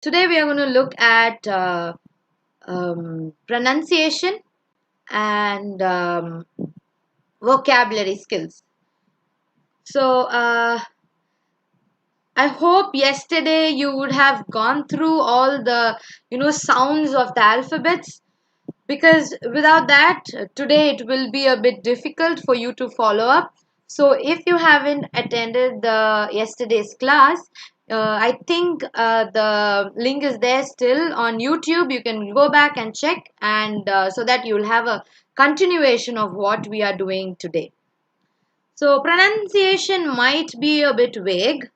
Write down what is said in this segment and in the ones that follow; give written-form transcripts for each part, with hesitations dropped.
Today we are going to look at pronunciation and vocabulary skills. So I hope yesterday you would have gone through all the sounds of the alphabets, because without that today it will be a bit difficult for you to follow up. So if you haven't attended the yesterday's class, I think the link is there still on YouTube. You can go back and check, and so that you'll have a continuation of what we are doing today. So pronunciation might be a bit vague,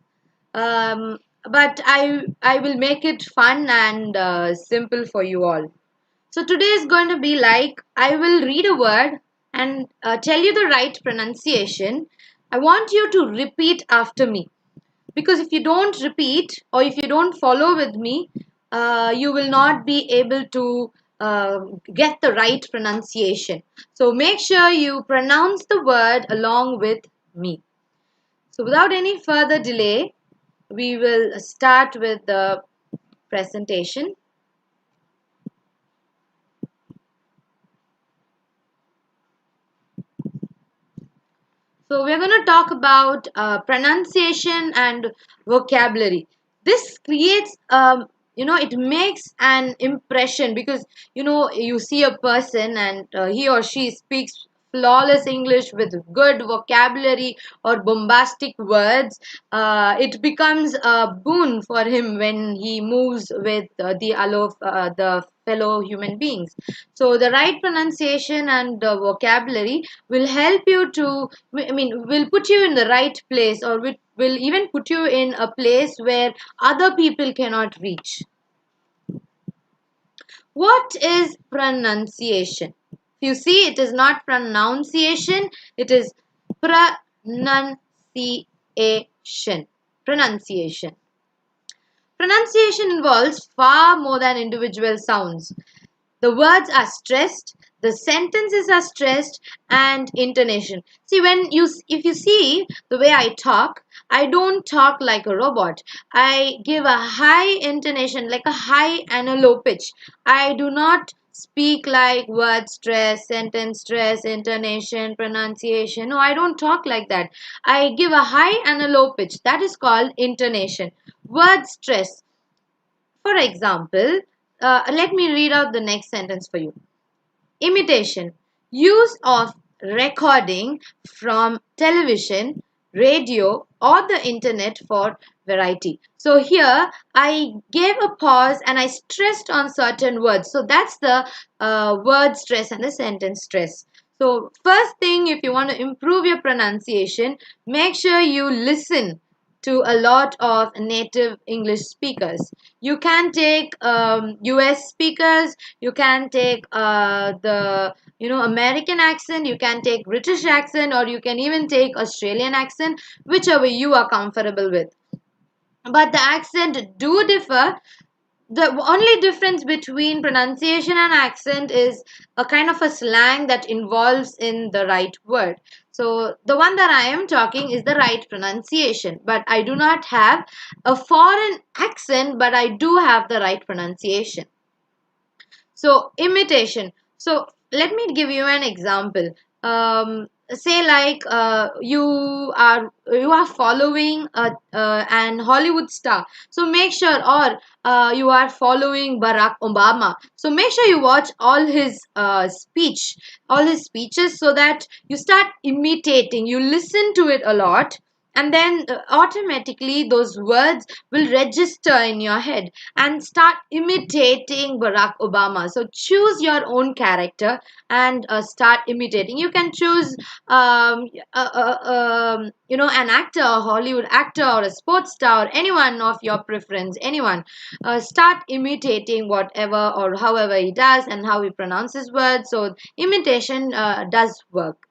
but I will make it fun and simple for you all. So today is going to be like, I will read a word and tell you the right pronunciation. I want you to repeat after me, because if you don't repeat or if you don't follow with me, you will not be able to get the right pronunciation. So make sure you pronounce the word along with me. So without any further delay, we will start with the presentation. So we're going to talk about pronunciation and vocabulary. This creates, it makes an impression, because you see a person and he or she speaks flawless English with good vocabulary or bombastic words. It becomes a boon for him when he moves with the fellow human beings. So the right pronunciation and vocabulary will help you to, will put you in the right place, or will even put you in a place where other people cannot reach. What is pronunciation? You see, it is not pronunciation, it is pronunciation. Pronunciation. Pronunciation involves far more than individual sounds. The words are stressed, the sentences are stressed, and intonation. See, if you see the way I talk, I don't talk like a robot. I give a high intonation, like a high and a low pitch. I do not speak like word stress, sentence stress, intonation, pronunciation. No, I don't talk like that. I give a high and a low pitch. That is called intonation. Word stress. For example, let me read out the next sentence for you. Imitation. Use of recording from television, radio, or the internet for variety. So here I gave a pause and I stressed on certain words. So that's the word stress and the sentence stress. So first thing, if you want to improve your pronunciation, make sure you listen to a lot of native English speakers. You can take US speakers, you can take the American accent, you can take British accent, or you can even take Australian accent, whichever you are comfortable with. But the accent do differ. The only difference between pronunciation and accent is a kind of a slang that involves in the right word. So the one that I am talking is the right pronunciation, but I do not have a foreign accent, but I do have the right pronunciation. So imitation. So let me give you an example. Say like you are following an Hollywood star. So make sure, or you are following Barack Obama. So make sure you watch all his all his speeches, so that you start imitating. You listen to it a lot, and then automatically those words will register in your head and start imitating Barack Obama. So choose your own character and start imitating. You can choose an actor, a Hollywood actor, or a sports star, or anyone of your preference. Anyone, start imitating whatever or however he does and how he pronounces words. So imitation does work.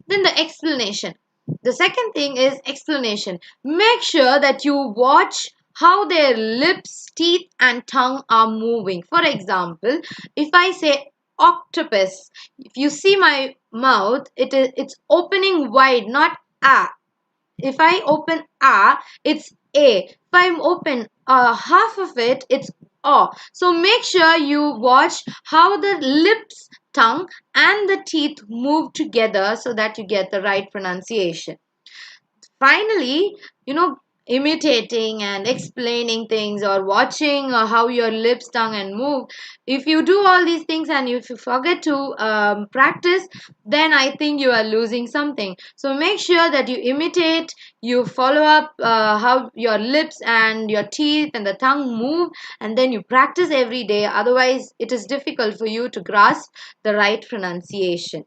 Then the explanation. The second thing is explanation. Make sure that you watch how their lips, teeth, and tongue are moving. For example, if I say octopus, if you see my mouth, it's opening wide, not ah. If I open ah, it's a. I'm open, half of it's oh. So make sure you watch how the lips, tongue, and the teeth move together so that you get the right pronunciation. Finally, imitating and explaining things or watching how your lips, tongue, and move. If you do all these things and if you forget to practice, then I think you are losing something. So make sure that you imitate, you follow up how your lips and your teeth and the tongue move, and then you practice every day. Otherwise, it is difficult for you to grasp the right pronunciation.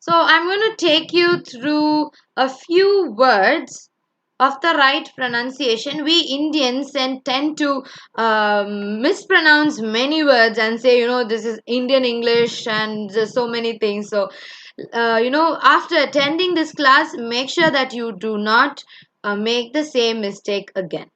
So I'm going to take you through a few words of the right pronunciation. We Indians tend to mispronounce many words and say, this is Indian English and there's so many things. So, after attending this class, make sure that you do not make the same mistake again.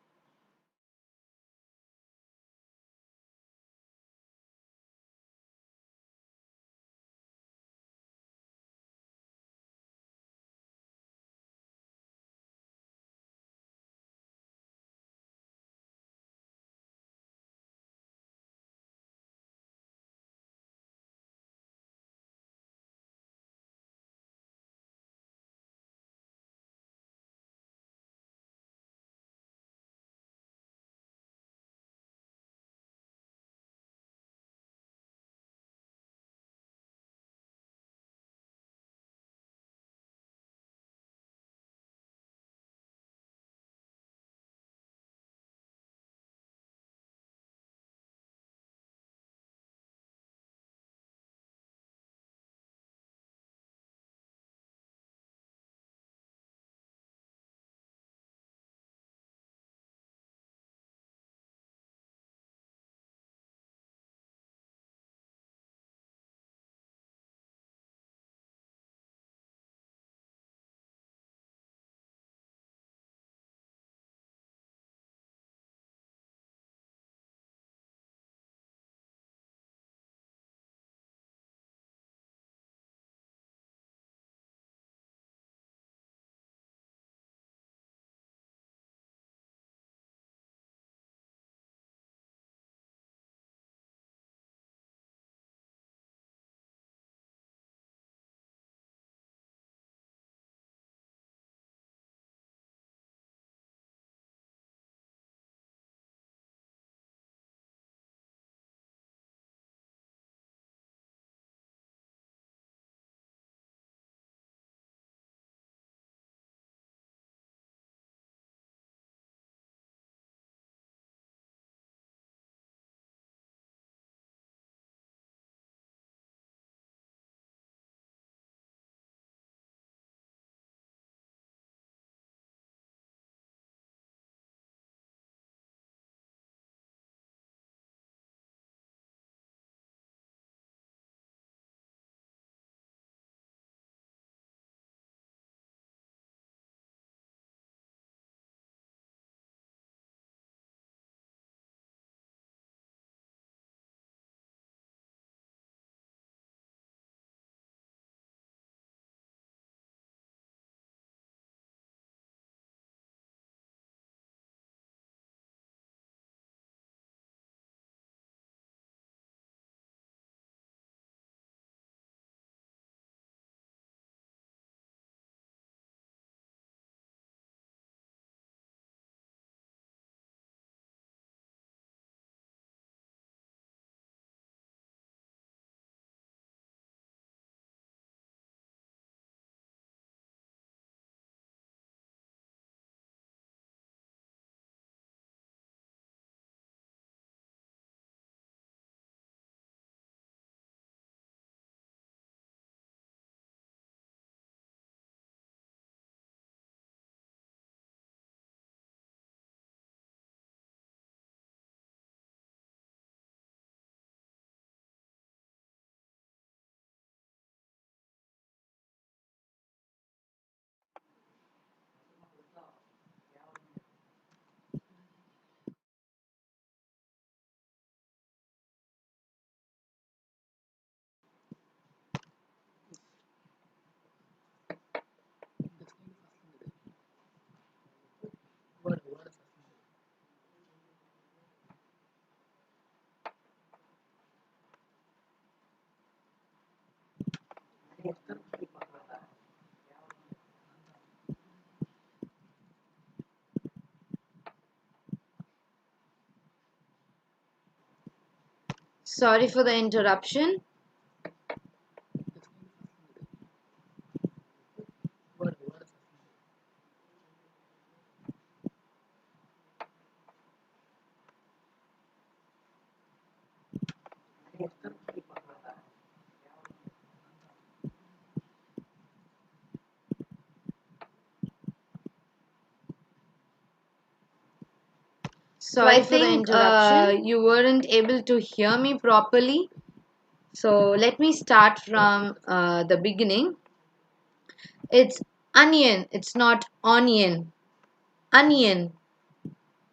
Sorry for the interruption. Sorry for the interruption. You weren't able to hear me properly. So let me start from the beginning. It's onion. It's not onion. Onion.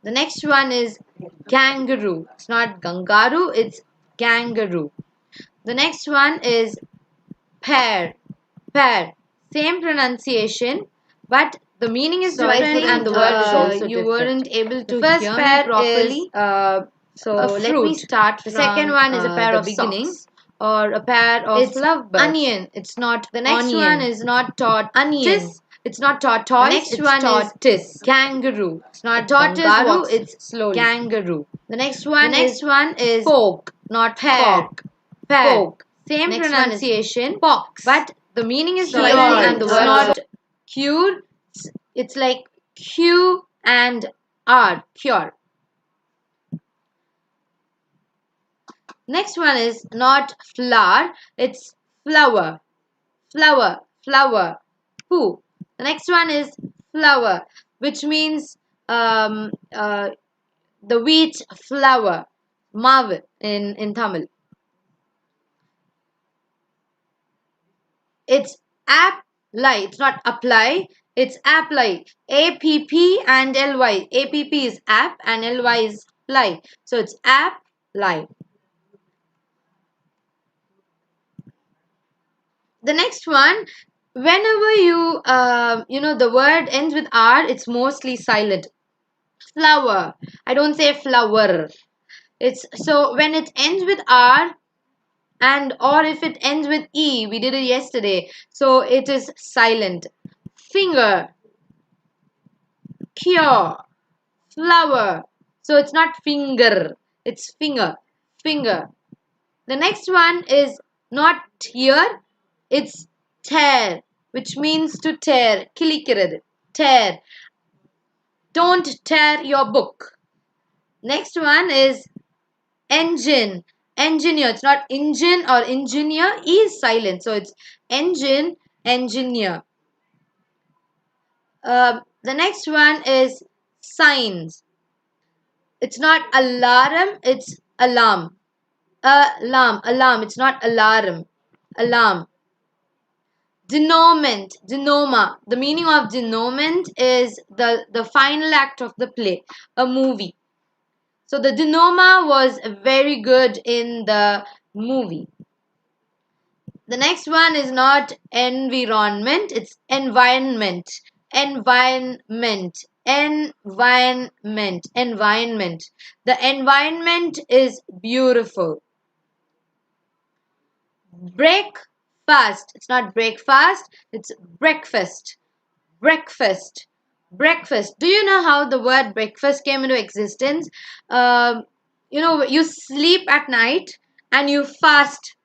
The next one is kangaroo. It's not gangaru. It's kangaroo. The next one is pear. Pear. Same pronunciation, but the meaning is different and the word is also you weren't able to hear me properly. So let me start. The second one is a pair of socks or a pair of lovebirds. Onion. It's not the next onion. One is not onion. It's not tortoise. The next one is kangaroo. It's not kangaroo. It's slowly kangaroo. The next one is fork, not pear. Pear. Fork. Same next pronunciation. Pox. But the meaning is different and the word not cure. It's like Q and R. Cure. Next one is not flower. It's flower. Flower. Flower. Who? The next one is flower, which means the wheat flour. Mav in Tamil. It's apply. It's not apply. It's apply. APP and LY. APP is app and LY is lie. So it's apply. The next one, whenever the word ends with R, it's mostly silent. Flower. I don't say flower. It's so when it ends with R, and or if it ends with E, we did it yesterday, so it is silent. Finger, cure, flower, so it's not finger, it's finger. The next one is not tear, it's tear, which means to tear. Kilikkirathu, tear. Don't tear your book. Next one is engine, engineer. It's not engine or engineer. E is silent, so it's engine, engineer. The next one is signs. It's not alarm, it's alarm. Alarm. It's not alarm. Alarm. Denouement, denouement. The meaning of denouement is the final act of the play, a movie. So the denouement was very good in the movie. The next one is not environment, it's environment. Environment. Environment. The environment is beautiful. Breakfast. It's not breakfast, it's breakfast. Breakfast. Breakfast. Do you know how the word breakfast came into existence? You sleep at night and you fast.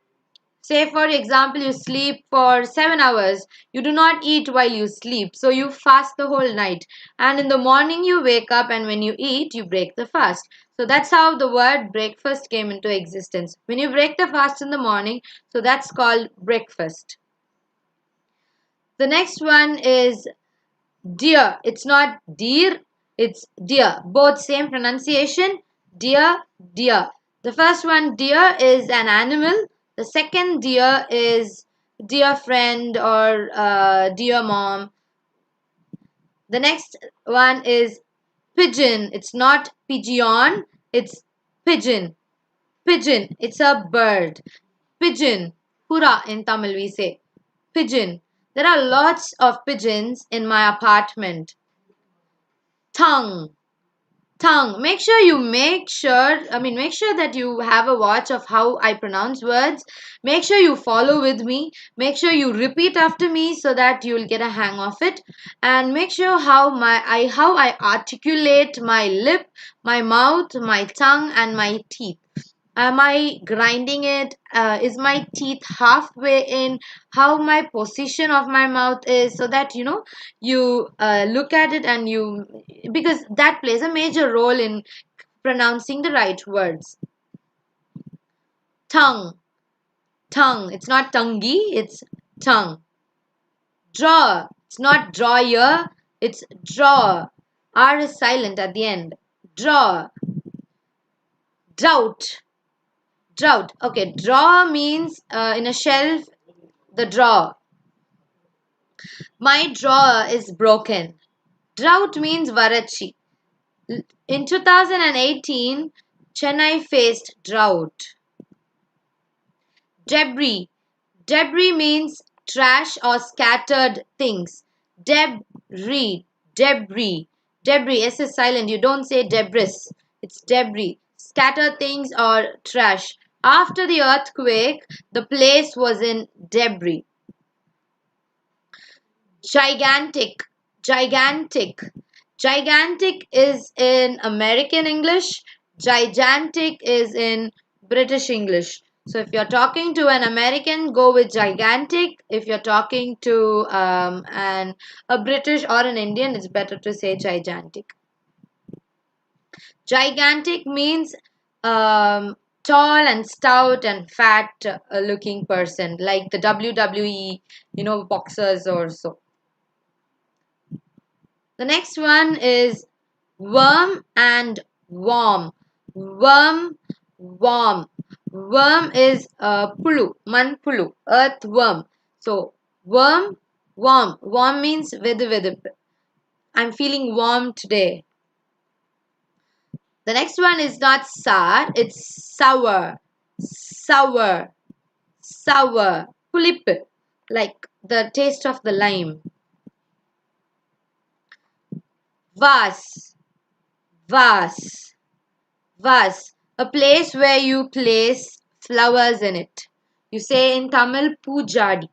Say, for example, you sleep for 7 hours. You do not eat while you sleep. So you fast the whole night. And in the morning, you wake up, and when you eat, you break the fast. So that's how the word breakfast came into existence. When you break the fast in the morning, so that's called breakfast. The next one is deer. It's not deer, it's deer. Both same pronunciation. Deer, deer. The first one, deer, is an animal. The second, deer, is dear friend or dear mom. The next one is pigeon. It's not pigeon, it's pigeon. Pigeon, it's a bird. Pigeon. Pura in Tamil we say. Pigeon. There are lots of pigeons in my apartment. Tongue. Tongue. Make sure that you have a watch of how I pronounce words. Make sure you follow with me. Make sure you repeat after me so that you'll get a hang of it. And make sure how I articulate my lip, my mouth, my tongue, and my teeth. Am I grinding it? Is my teeth halfway in? How my position of my mouth is, so that you look at it, and because that plays a major role in pronouncing the right words. Tongue, tongue. It's not tonguey, it's tongue. Draw. It's not drawer, it's draw. R is silent at the end. Draw. Drought. Drought. Okay, draw means in a shelf, the drawer. My drawer is broken. Drought means varachi. In 2018, Chennai faced drought. Debris. Debris means trash or scattered things. Debris. Debris. Debris. S is silent. You don't say debris. It's debris. Scattered things or trash. After the earthquake, the place was in debris. Gigantic. Gigantic. Gigantic is in American English. Gigantic is in British English. So if you're talking to an American, go with gigantic. If you're talking to a British or an Indian, it's better to say gigantic. Gigantic means tall and stout and fat looking person, like the WWE, boxers or so. The next one is worm and worm. Worm, worm. Worm is pulu, man pulu, earthworm. So worm, warm. Warm means vedu. I'm feeling warm today. The next one is not sour, it's sour. Sour, sour. Pulip, like the taste of the lime. Vase, vase, vase. A place where you place flowers in it. You say in Tamil, pujadi.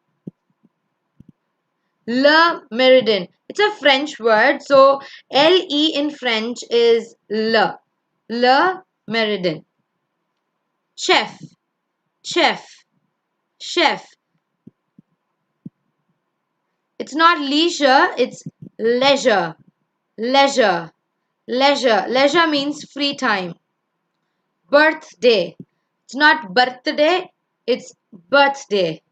Le Meridien. It's a French word, so L-E in French is le. Le Meridien. Chef, chef, chef. It's not leisure, it's leisure. Leisure, leisure. Leisure means free time. Birthday. It's not birthday, it's birthday.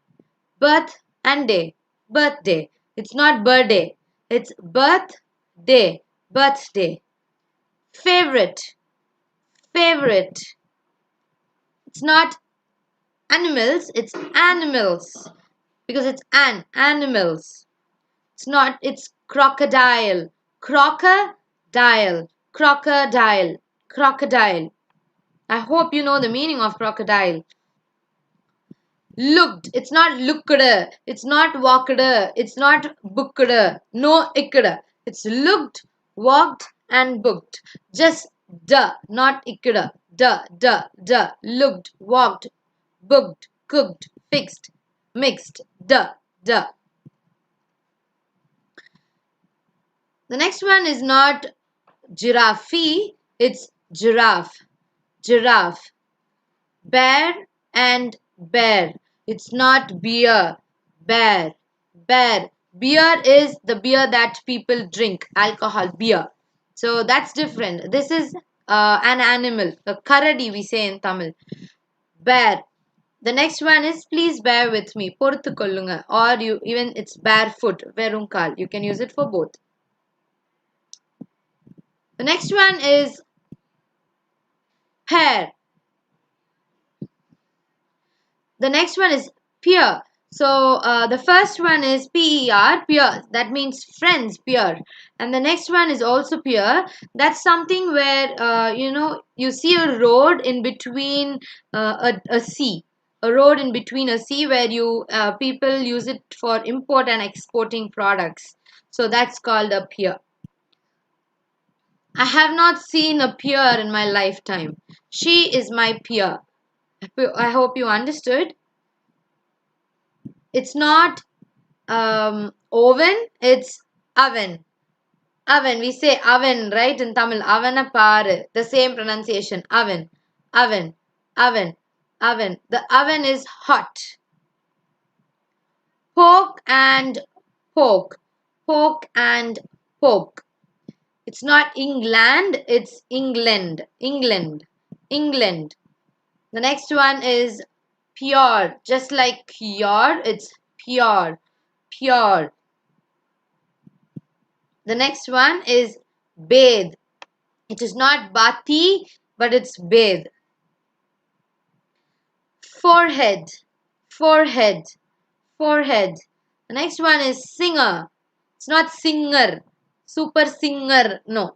Birth and day. Birthday. It's not birthday, it's birthday. Birthday. Favorite. Favorite. It's not animals, it's animals. Because it's animals. It's crocodile. Crocodile. Crocodile. Crocodile. I hope you know the meaning of crocodile. Looked. It's not looked. It's not walked. It's not booked. No ikked. It's looked, walked, and booked. Just duh, not ikked. Duh. Looked, walked, booked, cooked, fixed, mixed. Duh. The next one is not giraffe, it's giraffe. Giraffe. Bear and bear. It's not beer. Bear. Bear. Beer is the beer that people drink. Alcohol. Beer. So that's different. This is an animal. A karadi we say in Tamil. Bear. The next one is please bear with me. Poruthu kollunga. Or it's barefoot. Verunkal. You can use it for both. The next one is pear. The next one is peer. So the first one is P-E-R, peer. That means friends, peer. And the next one is also peer. That's something where, you see a road in between a sea. A road in between a sea where people use it for import and exporting products. So that's called a peer. I have not seen a peer in my lifetime. She is my peer. I hope you understood. It's not oven, it's oven. Oven, we say oven, right? In Tamil, avana paru. The same pronunciation. Oven, oven, oven, oven. The oven is hot. Poke and poke. Poke and poke. It's not England, it's England. England. England. The next one is pure. Just like pure, it's pure. Pure. The next one is bathe. It is not bati, but it's bathe. Forehead. Forehead. Forehead. The next one is singer. It's not singer. Super singer. No.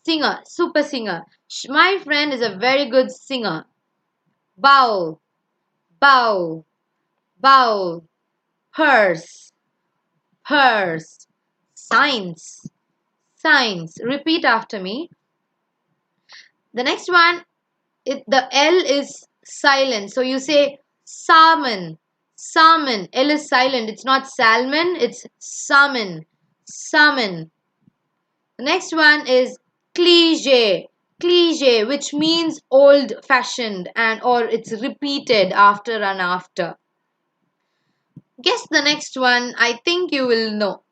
Singer. Super singer. My friend is a very good singer. Bowl. Bowl. Bowl. Purse. Purse. Science. Science. Repeat after me. The next one, the L is silent. So you say salmon. Salmon. L is silent. It's not salmon. It's salmon. Salmon. The next one is cliche. Cliche, which means old fashioned and or it's repeated after and after. Guess the next one. I think you will know.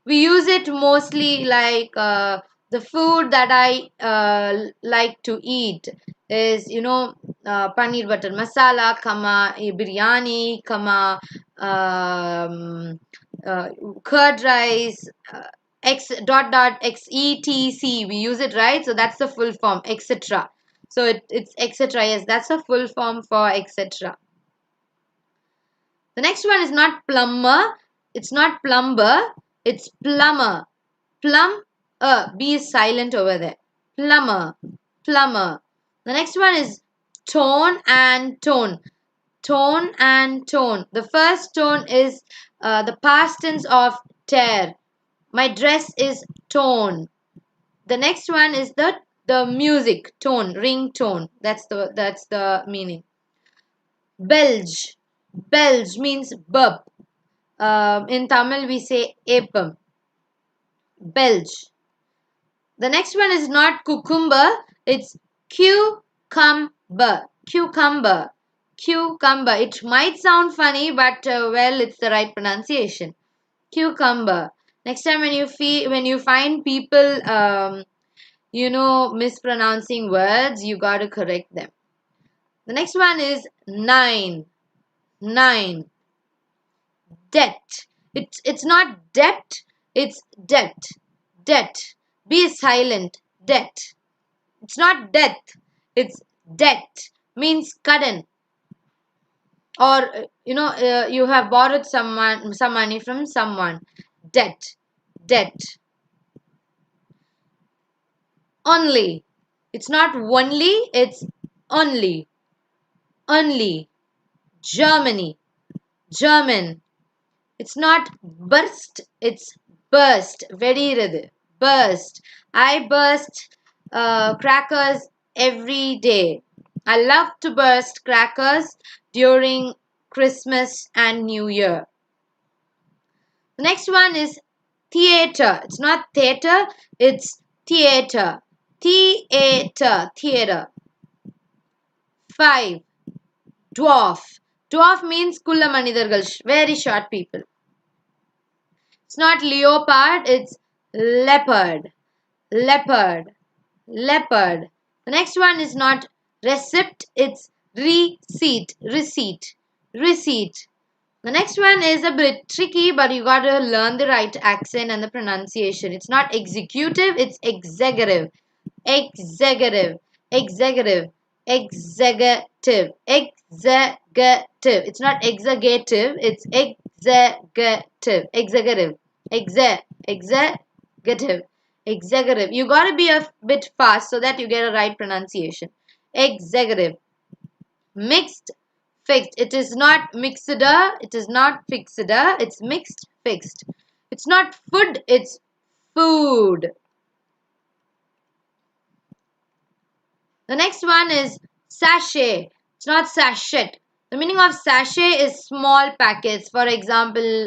We use it mostly like the food that I like to eat is paneer butter masala, biryani, curd rice, x dot dot xetc. We use it, right? So that's the full form, etc. So it's etc. Yes, that's a full form for etc. The next one is not plumber. It's not plumber. It's plumber. Plum. B is silent over there. Plumber. Plumber. The next one is tone and tone. Tone and tone. The first tone is the past tense of tear. My dress is tone. The next one is the music tone, ring tone. That's the meaning. Belge. Belge means burp. In Tamil we say epam. Belge. The next one is not cucumber, it's cucumber. Cucumber. Cucumber. It might sound funny, but well, it's the right pronunciation. Cucumber. Next time when you find people mispronouncing words, you got to correct them. The next one is nine. Nine. Debt. It's not debt, it's debt. Debt. Be silent. Debt. It's not death, it's debt. Means kudden. Or you have borrowed some money from someone. Debt. Debt. Only. It's not only, it's only. Only. Germany. German. It's not burst, it's burst. Very radu. Burst. I burst crackers every day. I love to burst crackers during Christmas and New Year. The next one is theater. It's not theater, it's theater. Theater. Theater. 5. Dwarf. Dwarf means kulla manidargal, very short people. It's not leopard, it's leopard. Leopard. Leopard. The next one is not receipt, it's receipt. Receipt. Receipt. The next one is a bit tricky, but you gotta learn the right accent and the pronunciation. It's not executive, it's executive. Executive. Executive. Executive. Executive. It's not executive, it's executive. Executive. Executive. Executive. You got to be a bit fast so that you get a right pronunciation. Executive. Mixed. Fixed. It is not mixeder. It is not fixeder. It's mixed. Fixed. It's not food. It's food. The next one is sachet. It's not sachet. The meaning of sachet is small packets. For example,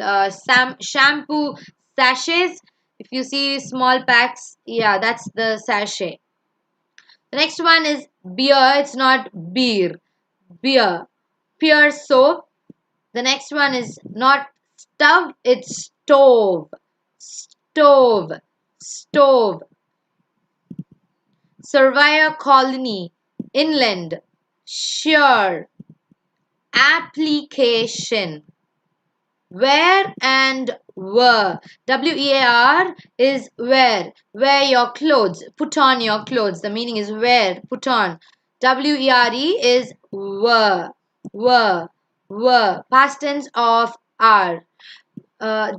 shampoo sachets. If you see small packs, yeah, that's the sachet. The next one is beer. It's not beer. Beer. Pear soap. The next one is not stove. It's stove. Stove. Stove. Surveyor colony. Inland. Shear. Application. Wear and wear. Wear is wear. Wear your clothes. Put on your clothes. The meaning is wear. Put on. Were is wear. Wear. Wear. Past tense of are. Where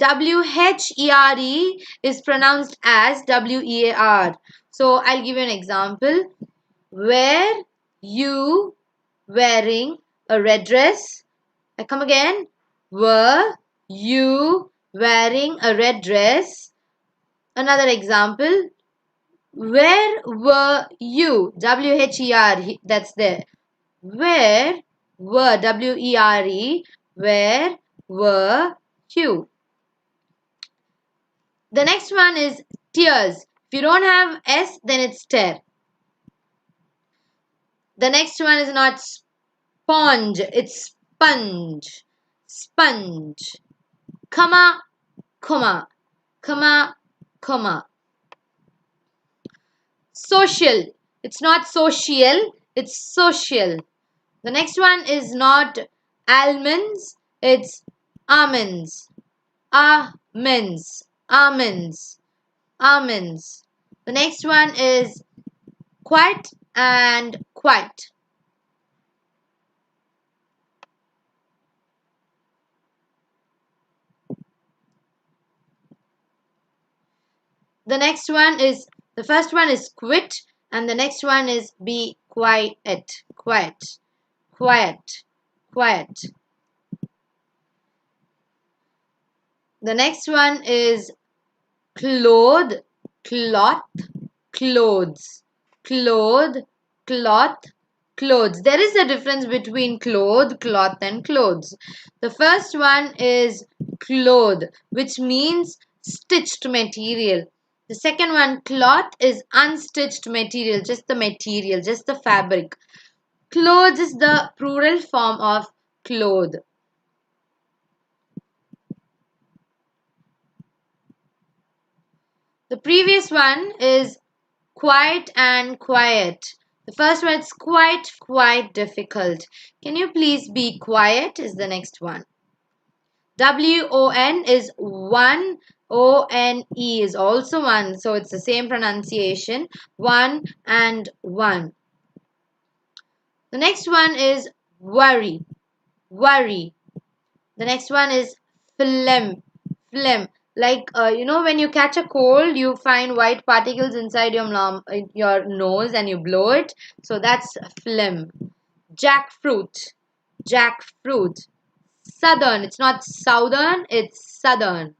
is pronounced as wear. So I'll give you an example. Were you wearing a red dress? I come again. Were you wearing a red dress? Another example. Where were you? Where, that's there. Where were, were, where were you? The next one is tears. If you don't have S, then it's tear. The next one is not sponge, it's sponge. Sponge. Comma, comma, comma, comma. Social. It's not social, it's social. The next one is not almonds, it's almonds. Almonds. Almonds. Almonds. The next one is quite and quite. The next one is, the first one is quit and the next one is be quiet. Quiet. Quiet. Quiet. The next one is cloth, cloth, clothes. Cloth, cloth, clothes. There is a difference between cloth, cloth and clothes. The first one is cloth, which means stitched material. The second one, cloth, is unstitched material, just the fabric. Clothes is the plural form of cloth. The previous one is quiet and quiet. The first one is quite difficult. Can you please be quiet is the next one. WON is one. ONE is also one. So it's the same pronunciation. One and one. The next one is worry. Worry. The next one is phlegm. Phlegm. Like, when you catch a cold, you find white particles inside your nose and you blow it. So that's phlegm. Jackfruit. Jackfruit. Southern. It's not southern, it's southern.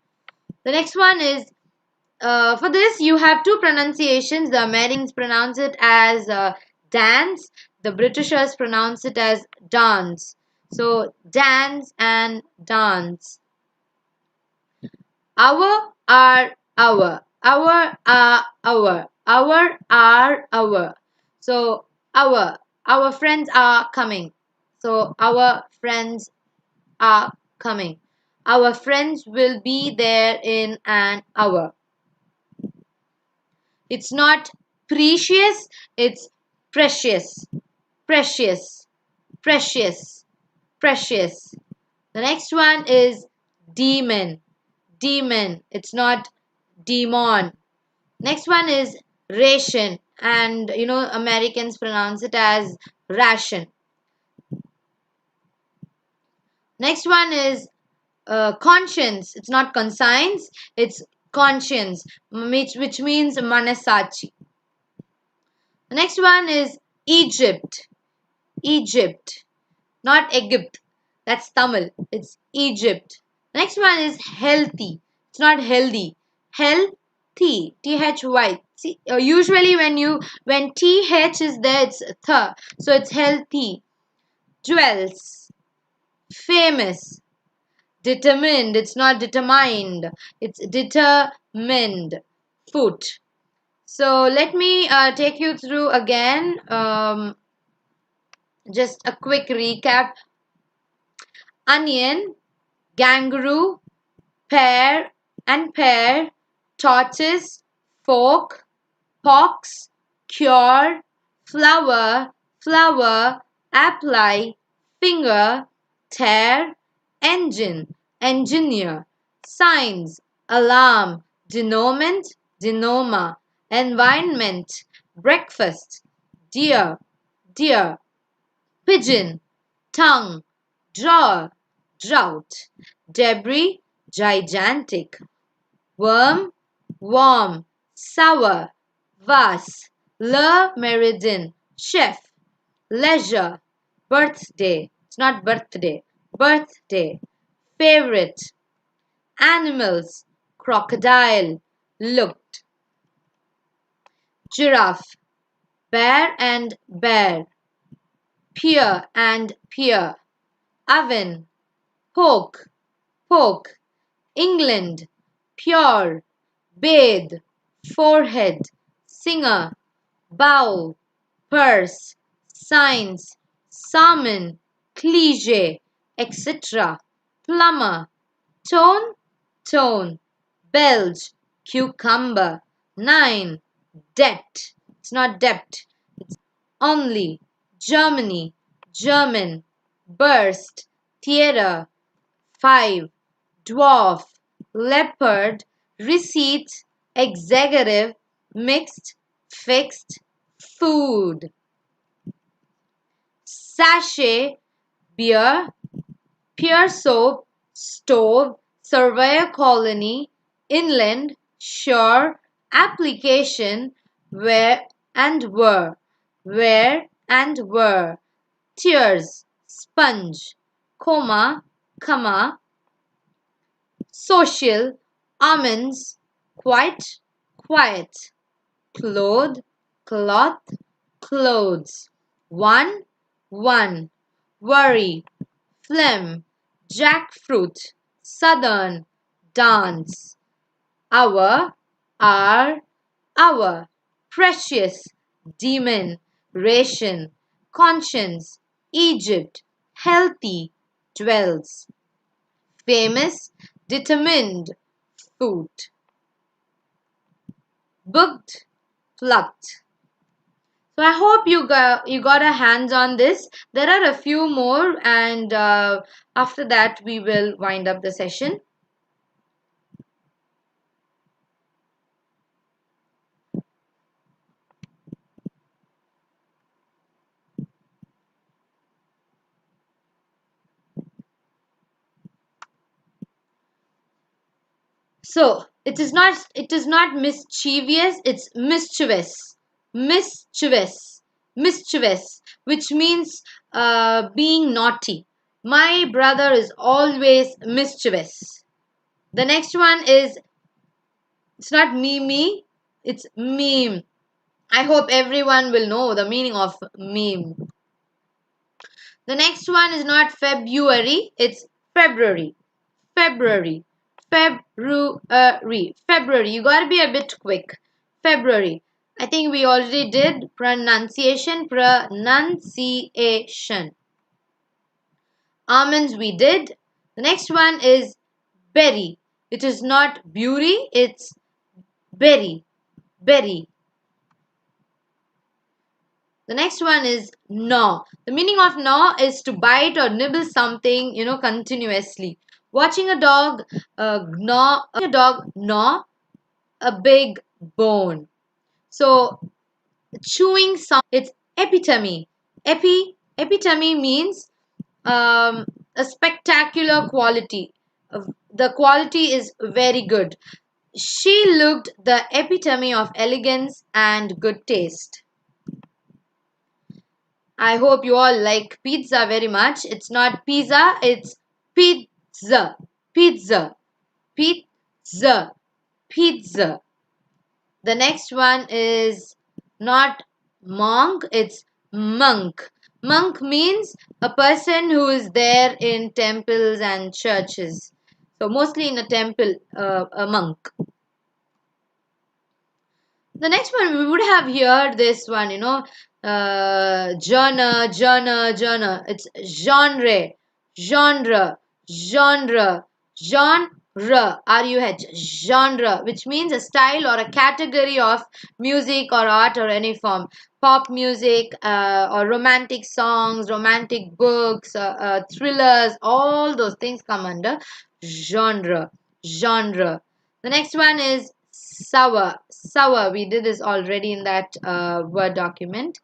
The next one is, for this you have two pronunciations. The Americans pronounce it as dance. The Britishers pronounce it as dance. So dance and dance. Hour, hour, hour. Hour, hour. Hour, hour. So our friends are coming. So our friends are coming. Our friends will be there in an hour. It's not precious, it's precious. Precious. Precious. Precious. The next one is demon. Demon. It's not demon. Next one is ration. And Americans pronounce it as ration. Next one is conscience. It's not conscience, it's conscience, which means manasachi. The next one is Egypt. Egypt. Not Egypt. That's Tamil. It's Egypt. The next one is healthy. It's not healthy. Healthy. Thy. Usually when th is there, it's th, so it's healthy. Dwells, famous. Determined, it's not determined, it's determined. Foot. So let me take you through again, just a quick recap. Onion, kangaroo, pear and pear, tortoise, fork, pox, cure, flower, apply, finger, tear, engine, engineer, signs, alarm, denouement, denoma, environment, breakfast, deer, pigeon, tongue, drawer, drought, debris, gigantic, worm, warm, sour, vase, le meridian, chef, leisure, birthday, it's not birthday, birthday, favorite, animals, crocodile, looked, giraffe, bear and bear, pear and pear, oven, poke, England, pure, bathe, forehead, singer, bow, purse, science, salmon, cliche, etc., plumber, tone, belch, cucumber, 9, debt, it's not debt, it's only, Germany, German, burst, theatre, 5, dwarf, leopard, receipt, executive, mixed, fixed, food, sachet, beer, pear soap, stove, surveyor colony, inland, shore, application, where and were, tears, sponge, comma, social, almonds, quiet, cloth, clothes, one, worry, phlegm, jackfruit, southern, dance, hour, hour, precious, demon, ration, conscience, Egypt, healthy, dwells, famous, determined, food, booked, plucked. So I hope you got a hands on this. There are a few more, and after that we will wind up the session. So it is not mischievous, it's mischievous, which means being naughty. My brother is always mischievous. The next one is, it's not me, it's meme. I hope everyone will know the meaning of meme. The next one is not February, it's February. February. You gotta be a bit quick. February. I think we already did pronunciation. Almonds we did. The next one is berry. It is not beauty, it's berry. The next one is gnaw. The meaning of gnaw is to bite or nibble something, continuously. Watching a dog gnaw a big bone. So chewing some, it's epitome. Epitome means a spectacular quality. The quality is very good. She looked the epitome of elegance and good taste. I hope you all like pizza very much. It's not pizza, it's pizza. Pizza. The next one is not monk, it's monk. Monk means a person who is there in temples and churches. So mostly in a temple, a monk. The next one we would have here this one, genre. It's genre, genre, genre, which means a style or a category of music or art or any form. Pop music or romantic songs, romantic books, thrillers, all those things come under genre. Genre. The next one is sour. We did this already in that Word document.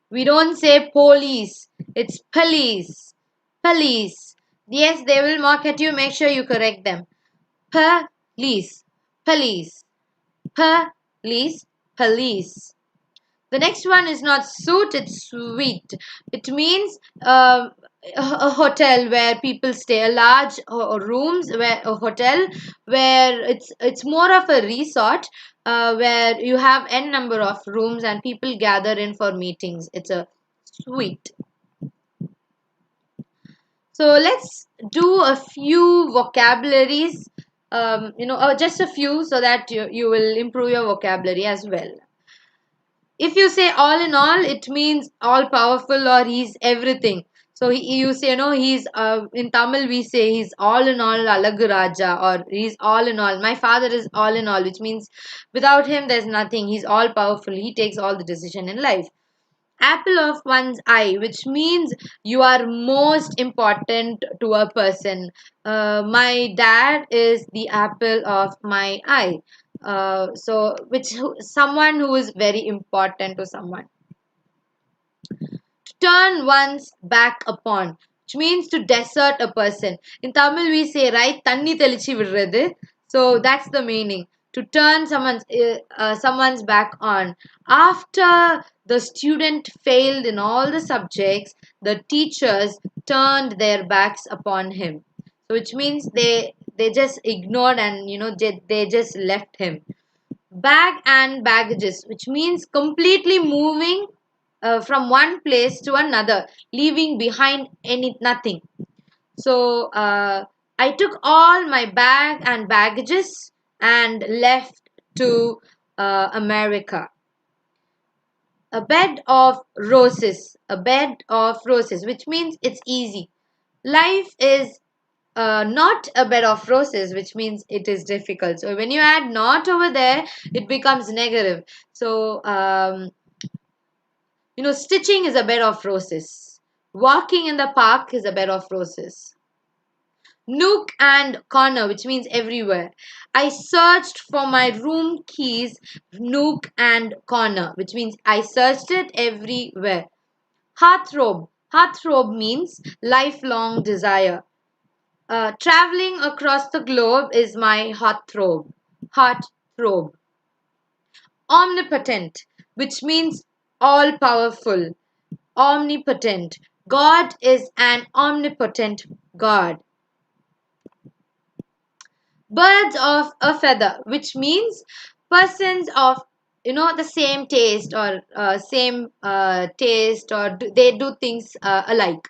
We don't say police, it's police. Police. Yes, they will mock at you. Make sure you correct them. Police. Police. Police. Police. The next one is not suit, it's suite. It means a hotel where people stay, a large rooms where a hotel where it's more of a resort where you have n number of rooms and people gather in for meetings. It's a suite. So let's do a few vocabularies, just a few so that you will improve your vocabulary as well. If you say all in all, it means all powerful or he's everything. So you say, he's in Tamil we say he's all in all Alagu Raja, or he's all in all. My father is all in all, which means without him there's nothing. He's all powerful. He takes all the decision in life. Apple of one's eye, which means you are most important to a person. My dad is the apple of my eye. So which someone who is very important to someone. To turn one's back upon, which means to desert a person. In Tamil we say right தண்ணி தெளிச்சு விடுறது. So that's the meaning. To turn someone's back on. After the student failed in all the subjects, the teachers turned their backs upon him. So which means they just ignored and they just left him. Bag and baggages, which means completely moving from one place to another, leaving behind nothing. So I took all my bag and baggages and left to America. A bed of roses, which means it's easy. Life is not a bed of roses, which means it is difficult. So when you add not over there, it becomes negative. So stitching is a bed of roses. Walking in the park is a bed of roses. Nook and corner, which means everywhere. I searched for my room keys, nook and corner, which means I searched it everywhere. Hearthrobe. Hearthrobe means lifelong desire. Traveling across the globe is my hearthrobe. Hearthrobe. Omnipotent, which means all powerful. Omnipotent. God is an omnipotent God. Birds of a feather, which means persons of the same taste or they do things alike.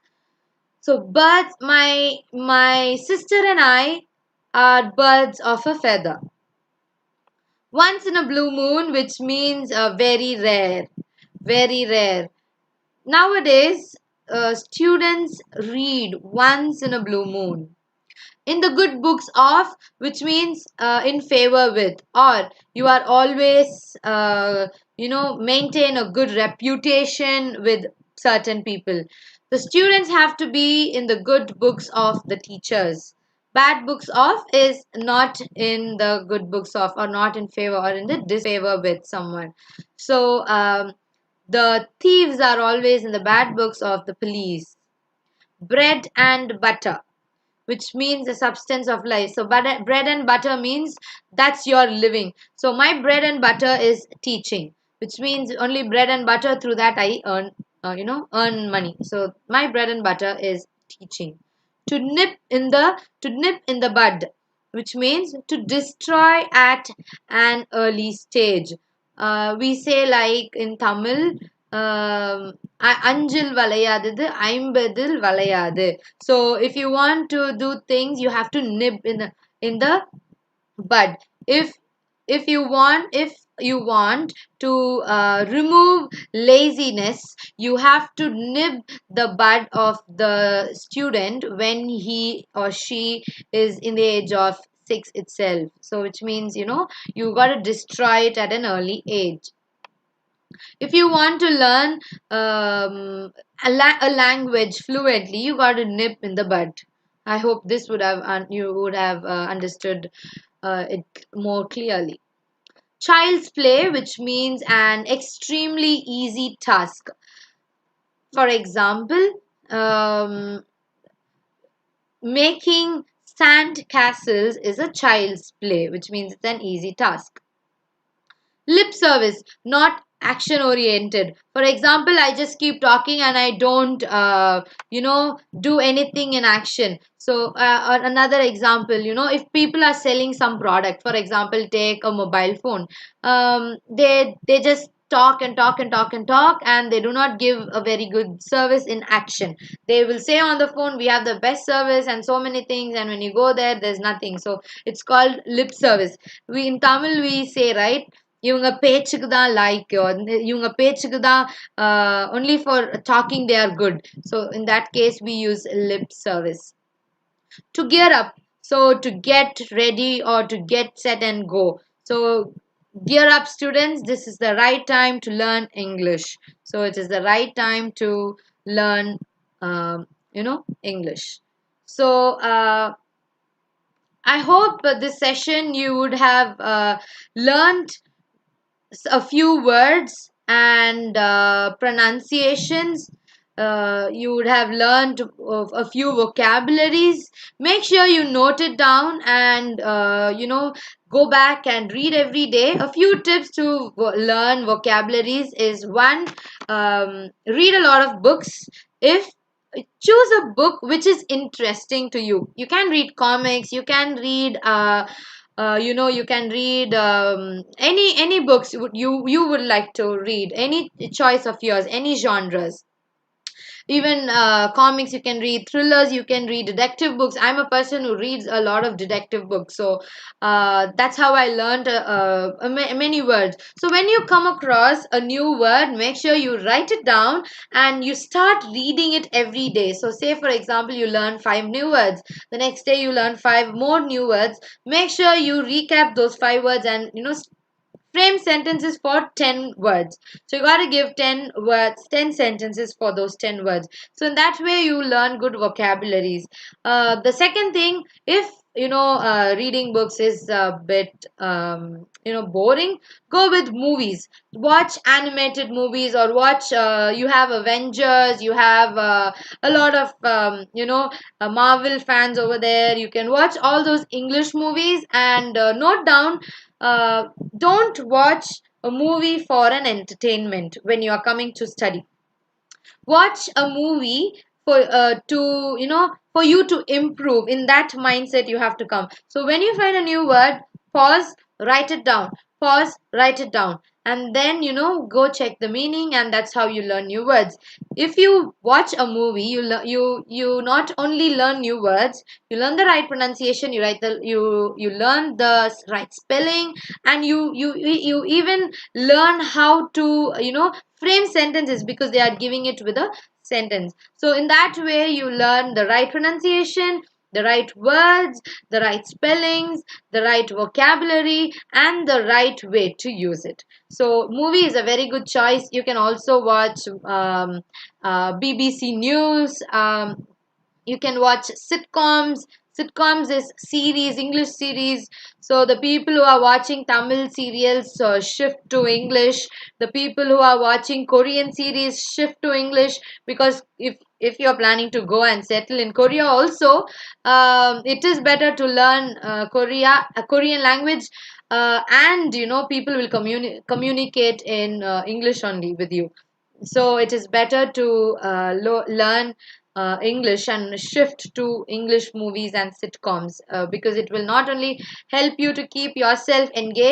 So birds, my sister and I are birds of a feather. Once in a blue moon, which means very rare, very rare. Nowadays, students read once in a blue moon. In the good books of, which means in favor with, or you are always maintain a good reputation with certain people. The students have to be in the good books of the teachers. Bad books of is not in the good books of, or not in favor, or in the disfavor with someone. So the thieves are always in the bad books of the police. Bread and butter, which means the substance of life. So bread and butter means that's your living. So my bread and butter is teaching, which means only bread and butter, through that I earn money. So my bread and butter is teaching. To nip in the bud. which means to destroy at an early stage. We say like in Tamil, அஞ்சில் வளையாதது ஐம்பதில் வளையாது. So if you want to do things, you have to nib in the bud. If you want to remove laziness, you have to nib the bud of the student when he or she is in the age of 6 itself. So which means, you got to destroy it at an early age. If you want to learn a language fluently, you got to nip in the bud. I hope this would have you would have understood it more clearly. Child's play, which means an extremely easy task. For example, making sand castles is a child's play, which means it's an easy task. Lip service, not action oriented. For example, I just keep talking and I don't do anything in action. So another example, if people are selling some product, for example, take a mobile phone, they just talk and talk and talk and talk, and they do not give a very good service in action. They will say on the phone, we have the best service and so many things, and when you go there, there's nothing. So it's called lip service. We in Tamil we say, right, இவங்க பேச்சுக்கு தான் like, இவங்க பேச்சுக்கு தான் only for talking they are good. So in that case we use lip service. To gear up, so to get ready or to get set and go. So gear up, students, this is the right time to learn English. So it is the right time to learn English. So I hope this session you would have learned a few words and pronunciations. You would have learned of a few vocabularies. Make sure you note it down and go back and read every day. A few tips to learn vocabularies is one, read a lot of books. If choose a book which is interesting to you. You can read comics, you can read you can read any books you would like to read, any choice of yours, any genres. Even comics you can read, thrillers you can read, detective books. I'm a person who reads a lot of detective books, so that's how I learned many words. So when you come across a new word, make sure you write it down and you start reading it every day. So say for example you learn 5 new words, the next day you learn 5 more new words. Make sure you recap those 5 words and frame sentences for 10 words. So you got to give 10 words, 10 sentences for those 10 words. So in that way you learn good vocabularies. The second thing, if reading books is a bit boring, go with movies. Watch animated movies, or watch you have Avengers, you have a lot of Marvel fans over there. You can watch all those English movies and note down. Don't watch a movie for an entertainment when you are coming to study. Watch a movie for you to improve. In that mindset you have to come. So when you find a new word, pause, write it down. Pause, write it down, and then go check the meaning, and that's how you learn new words. If you watch a movie, you not only learn new words, you learn the right pronunciation, you learn the right spelling, and you even learn how to frame sentences, because they are giving it with a sentence. So in that way you learn the right pronunciation, the right words, the right spellings, the right vocabulary, and the right way to use it. So movie is a very good choice. You can also watch BBC News. You can watch sitcoms. Sitcoms is series, English series. So the people who are watching Tamil serials shift to English. The people who are watching Korean series shift to English, because if you're planning to go and settle in Korea also, it is better to learn Korean language, and people will communicate in English only with you. So it is better to learn English and shift to English movies and sitcoms because it will not only help you to keep yourself engaged